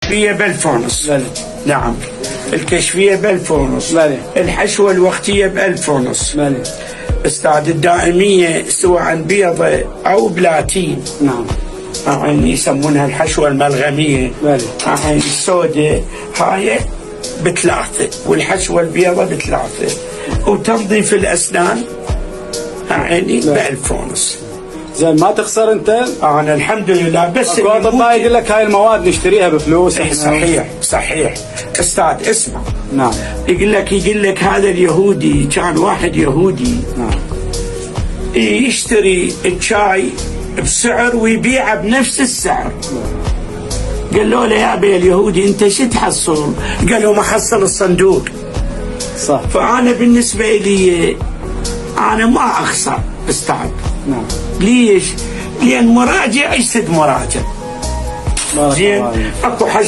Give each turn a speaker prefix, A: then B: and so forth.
A: هي ب1000 ونص.
B: بلى.
A: نعم. الكشفية ب1000 ونص.
B: بلى.
A: الحشوة الوقتية ب1000 ونص.
B: بلى.
A: استاذ الدائمية سواء بيضة أو بلاتين.
B: نعم.
A: يعني يسمونها الحشوة الملغمية.
B: بلى.
A: يعني السوداء هاي ب3 والحشوة البيضة ب3 وتنظيف الأسنان يعني ب1000 ونص.
B: زين ما تخسر انت؟
A: أنا الحمد لله. بس
B: اكو اطباء يقول لك هاي المواد نشتريها بفلوس.
A: صحيح صحيح استاذ اسمع.
B: نعم.
A: يقول لك هذا اليهودي، كان واحد يهودي
B: نعم.
A: يشتري الشاي بسعر ويبيعه بنفس السعر. قالوا له يا ابي اليهودي انت شو تحصل؟ قالوا ما حصل الصندوق.
B: صح.
A: فانا بالنسبه لي انا ما اخسر استاذ.
B: نعم.
A: ليش؟ لان مراجع يسد مراجع.
B: بارك الله
A: زين.
B: عليك.
A: اكو حشو